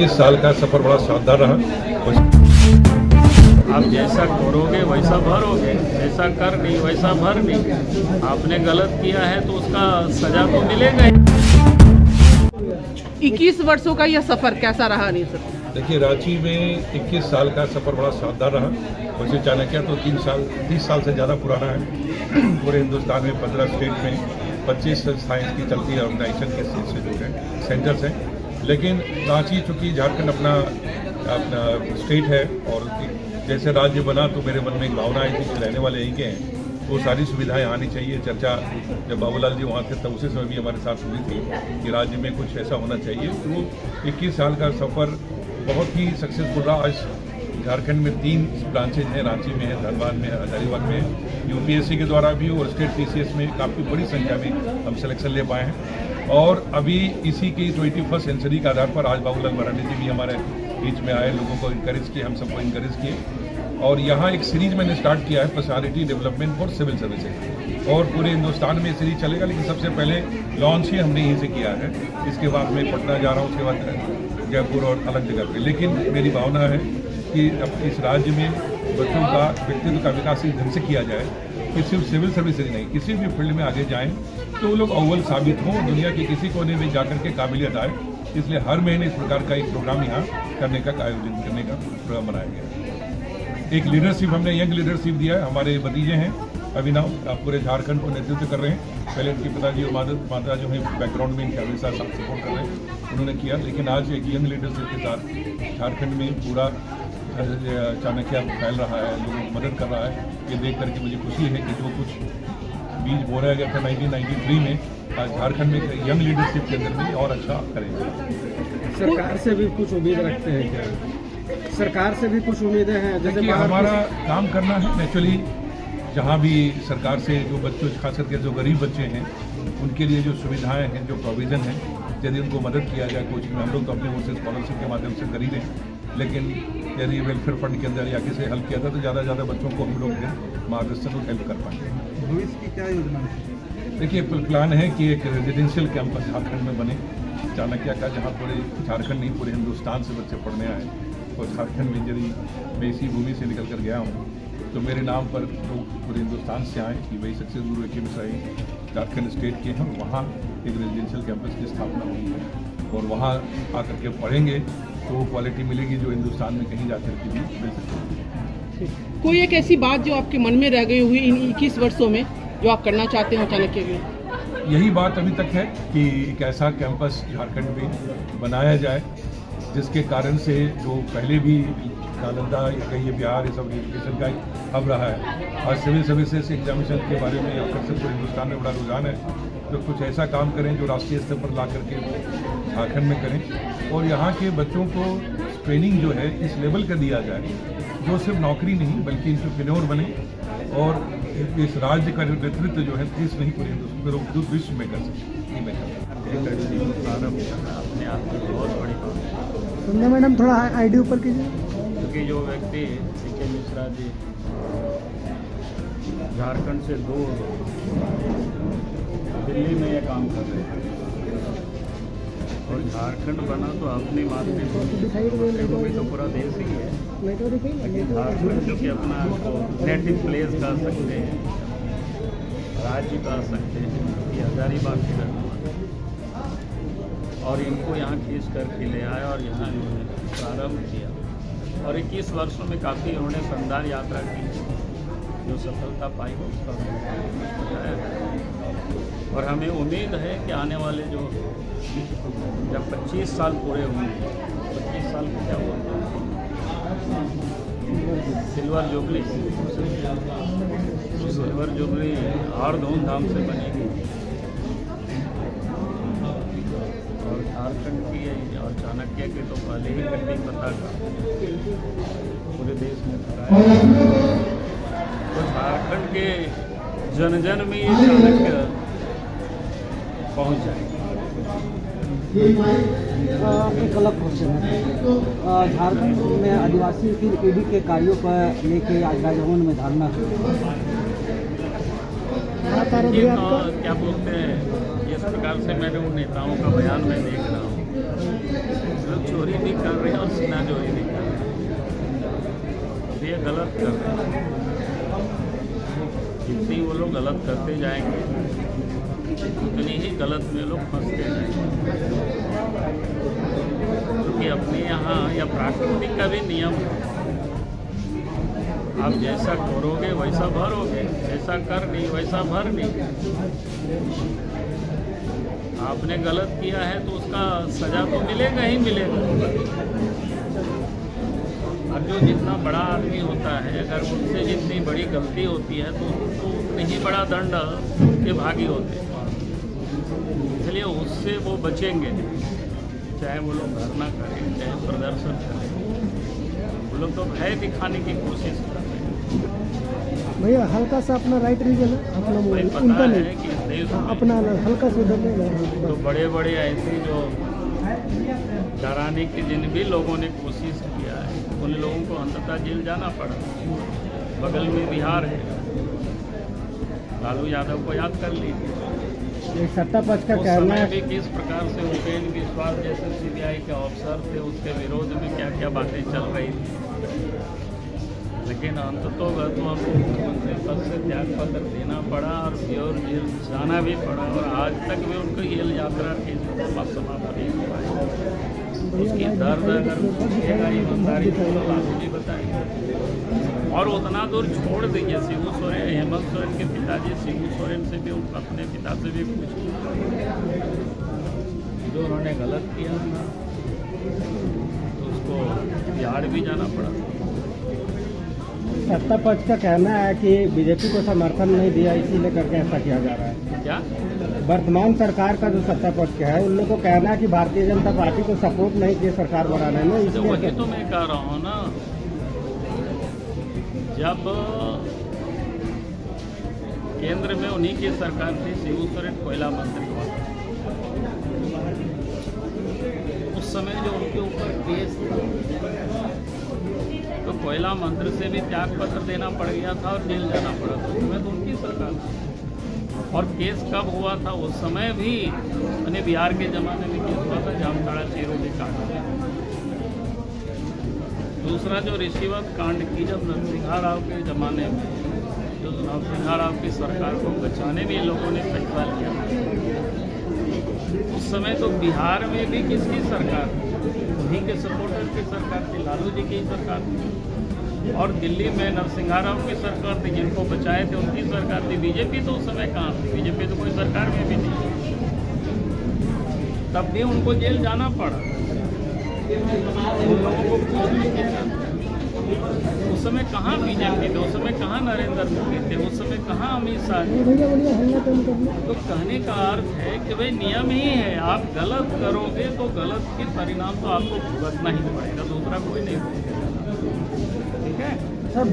21 साल का सफ़र बड़ा शानदार रहा। आप जैसा करोगे वैसा भरोगे, जैसा कर नहीं वैसा भर नहीं। आपने गलत किया है तो उसका सजा तो मिलेगा ही। 21 वर्षों का यह सफर कैसा रहा नहीं सर? देखिए, रांची में 21 साल का सफ़र बड़ा शानदार रहा। वैसे चाणक्य तो 30 साल से ज़्यादा पुराना है। पूरे हिंदुस्तान में 15 स्टेट में 25 संस्थाएँ की चलती है, ऑर्गेनाइजेशन के इंस्टीट्यूट हैं, सेंटर्स हैं। लेकिन रांची चूँकि झारखंड अपना स्टेट है और जैसे राज्य बना तो मेरे मन में एक भावना है कि रहने वाले यहीं के हैं, वो सारी सुविधाएं आनी चाहिए। चर्चा जब बाबूलाल जी वहाँ थे तब उसी समय भी हमारे साथ हुई थी कि राज्य में कुछ ऐसा होना चाहिए। तो 21 साल का सफ़र बहुत ही सक्सेसफुल रहा। आज झारखंड में 3 ब्रांचेज हैं, रांची में है, धनबाद में है, हजारीबाग में है। यूपीएससी के द्वारा भी और स्टेट पीसीएस में काफ़ी बड़ी संख्या में हम सिलेक्शन ले पाए हैं। और अभी इसी की 21वीं सेंचुरी के आधार पर आज बाबूलाल मरांडी जी भी हमारे बीच में आए, लोगों को इनकरेज किए, हम सबको इनकरेज किए। और यहाँ एक सीरीज मैंने स्टार्ट किया है, personality development for civil services, और पूरे हिंदुस्तान में सीरीज चलेगा। लेकिन सबसे पहले लॉन्च ही हमने यहीं से किया है। इसके बाद मैं पटना जा रहा हूँ, उसके बाद जयपुर और अलग जगह पे। लेकिन मेरी भावना है कि अब इस राज्य में बच्चों का व्यक्तित्व का विकास इस ढंग से किया जाए कि सिर्फ सिविल सर्विसेज नहीं, किसी भी फील्ड में आगे जाएं तो वो लोग अव्वल साबित हों, दुनिया के किसी कोने में जाकर के काबिलियत आए। इसलिए हर महीने इस प्रकार का एक प्रोग्राम यहाँ करने का आयोजन करने का प्रोग्राम बनाया गया। एक लीडरशिप हमने यंग लीडरशिप दिया है। हमारे भतीजे हैं अभिनव, पूरे झारखंड को नेतृत्व कर रहे हैं। पहले उनके पिताजी और माता जो है बैकग्राउंड में इनके हमेशा सपोर्ट कर रहे हैं, उन्होंने किया। लेकिन आज एक यंग लीडरशिप के साथ झारखंड में पूरा चाणक्य फैल रहा है, लोगों को मदद कर रहा है। ये देख करके मुझे खुशी है कि जो कुछ बीज बोया गया था 1993 में, आज झारखंड में यंग लीडरशिप के अंदर भी और अच्छा करेंगे। सरकार से भी कुछ उम्मीद रखते हैं क्या? सरकार से भी कुछ उम्मीदें हैं? जैसे हमारा काम करना है नेचुरली, जहाँ भी सरकार से जो बच्चों, खास करके जो गरीब बच्चे हैं, उनके लिए जो सुविधाएं हैं, जो प्रोविज़न है, यदि उनको मदद किया जाए कोचिंग में। हम लोग तो अपने ओर से स्कॉलरशिप के माध्यम से खरीदें, लेकिन यदि वेलफेयर फंड के अंदर या किसी हेल्प किया था तो ज़्यादा से ज़्यादा बच्चों को हम लोग मार्गदर्शन और हेल्प कर पाएंगे। भविष्य की क्या योजना है? देखिए, प्लान है कि एक रेजिडेंशियल कैंपस झारखंड में बने चाणक्य का, जहाँ पूरे झारखंड नहीं पूरे हिंदुस्तान से बच्चे पढ़ने आए। और झारखंड में यदि मैं इसी भूमि से निकल कर गया हूँ तो मेरे नाम पर लोग पूरे हिंदुस्तान से आए कि वही सक्सेस गुरु एक झारखंड स्टेट के हैं। वहाँ एक रेजिडेंशियल कैंपस की स्थापना हुई है और वहाँ आकर के पढ़ेंगे तो वो क्वालिटी मिलेगी जो हिंदुस्तान में कहीं जाकर के भी मिल सकती है। कोई एक ऐसी बात जो आपके मन में रह गई हुई इन 21 वर्षों में जो आप करना चाहते हो चाणक्य के लिए? यही बात अभी तक है कि एक ऐसा कैंपस झारखंड में बनाया जाए जिसके कारण से जो पहले भी नालंदा या कहीं बिहार ये सब एजुकेशन का हब रहा है, और सिविल सर्विसेज एग्जामिनेशन के बारे में अब तक से पूरे हिंदुस्तान में बड़ा रुझान है। तो कुछ ऐसा काम करें जो राष्ट्रीय स्तर पर ला करके झारखंड में करें और यहाँ के बच्चों को ट्रेनिंग जो है इस लेवल का दिया जाए जो सिर्फ नौकरी नहीं बल्कि एंटरप्रेन्योर बने और इस राज्य का नेतृत्व जो है देश नहीं पूरे हिंदुस्तान विश्व में कर सके। अपने आप में बहुत बड़ी बात है। संध्या मैडम थोड़ा आईडी ऊपर कीजिए। क्योंकि जो व्यक्ति सीके मिश्रा जी झारखंड से दूर दिल्ली में ये काम कर रहे हैं और झारखंड बना तो अपनी मातृभूमि तो पूरा देश ही है, लेकिन झारखंड जो कि अपना नेटिव प्लेस कह सकते हैं, राज्य कह सकते हैं, ये हजारीबाग की घटना और इनको यहाँ खींच करके ले आया और यहाँ इन्होंने प्रारंभ किया और 21 वर्षों में काफ़ी उन्होंने शानदार यात्रा की, जो सफलता पाई हो उसका बताया है। और हमें उम्मीद है कि आने वाले जो जब 25 साल पूरे होंगे, 25 साल को क्या बोलते हैं, सिल्वर जुबली, सिल्वर जुबली और धूमधाम से बनेगी और झारखंड की और चाणक्य के तो पहले ही कटी पता का पूरे देश में फहराया। तो झारखंड के जन जन में ये चाणक्य पहुंच जाएगा। एक अलग क्वेश्चन है, झारखंड में आदिवासी ईडी के कार्यों पर लेके आज राजभवन में धरना क्या बोलते हैं, इस प्रकार से मैंने उन नेताओं का बयान में देख रहा हूँ लोग चोरी भी कर रहे हैं और सीना चोरी भी कर रहे हैं। ये गलत कर रहे हैं। जितनी वो लोग गलत करते जाएंगे उतनी ही गलत में लोग फंसते जाएंगे। क्योंकि अपने यहाँ या प्राकृतिक का भी नियम है, आप जैसा करोगे वैसा भरोगे, जैसा कर नहीं वैसा भर नहीं। आपने गलत किया है तो उसका सजा तो मिलेगा ही मिलेगा। और जो जितना बड़ा आदमी होता है, अगर उससे जितनी बड़ी गलती होती है तो उसको उतनी ही बड़ा दंड के भागी होते हैं। इसलिए उससे वो बचेंगे, चाहे वो लोग धरना करें, चाहे प्रदर्शन करें। वो लोग तो भय दिखाने की कोशिश कर रहे हैं। भैया हल्का सा अपना राइट रीजन अपना भाई उनका पता है नहीं, कि इस देश में अपना हल्का से उधर नहीं तो बड़े बड़े ऐसे जो डराने की जिन भी लोगों ने कोशिश किया है उन लोगों को अंततः जेल जाना पड़ा। बगल में बिहार है, लालू यादव को याद कर लीजिए। ये सत्ता पक्ष का उस कहना समय है भी किस प्रकार से उपेंद्र विश्वास जैसे सीबीआई के ऑफिसर थे, उसके विरोध में क्या क्या बातें चल रही थी। लेकिन अंततोगत हमको मुख्यमंत्री पद से त्याग पत्र देना पड़ा और प्योर जेल जाना भी पड़ा। और आज तक भी उनको जेल यात्रा की समाप्त नहीं हुआ है। उसकी दर्द अगर पूछेगा ईमानदारी से तो लालू जी बताएंगे। और उतना दूर छोड़ दीजिए, शिबू सोरेन, हेमंत सोरेन के पिताजी शिबू सोरेन से भी, अपने पिता से भी पूछिए जो उन्होंने गलत किया तो उसको बिहार भी जाना पड़ा। सत्ता पक्ष का कहना है कि बीजेपी को समर्थन नहीं दिया इसीलिए करके ऐसा किया जा रहा है। क्या वर्तमान सरकार का जो सत्ता पक्ष है उन लोगों को कहना है कि भारतीय जनता पार्टी को सपोर्ट नहीं किया सरकार बनाने में, तो इसलिए वही तो मैं कह रहा हूँ ना, जब केंद्र में उन्हीं की सरकार थी, शिबू सोरेन कोयला मंत्री हुआ, उस समय जो उनके ऊपर केस था तो कोयला मंत्री से भी त्याग पत्र देना पड़ गया था और जेल जाना पड़ा था। उस समय तो उनकी सरकार थी। और केस कब हुआ था? उस समय भी मैंने बिहार के ज़माने में केस हुआ था जामताड़ा चेरों के कांड में। दूसरा जो रिश्वत कांड की, जब नरसिंहा राव के ज़माने में, जो नरसिंहा राव की सरकार को बचाने में लोगों ने फैसला लिया, उस समय तो बिहार में भी किसकी सरकार थी? उन्हीं के सपोर्टर की सरकार थी, लालू जी की सरकार थी। और दिल्ली में नरसिंहा राव की सरकार थी, जिनको बचाए थे उनकी सरकार थी। बीजेपी तो उस समय कहाँ थी? बीजेपी तो कोई सरकार में भी नहीं, तब भी उनको जेल जाना पड़ा। उन लोगों को पूछने के लिए उस समय कहाँ बीजेपी थे, उस समय कहाँ नरेंद्र मोदी थे, उस समय कहाँ अमित शाह थे। तो कहने का अर्थ है कि भाई नियम ही है, आप गलत करोगे तो गलत के परिणाम तो आपको भुगतना ही पड़ेगा, दूसरा कोई नहीं भुगतेगा। ठीक है सर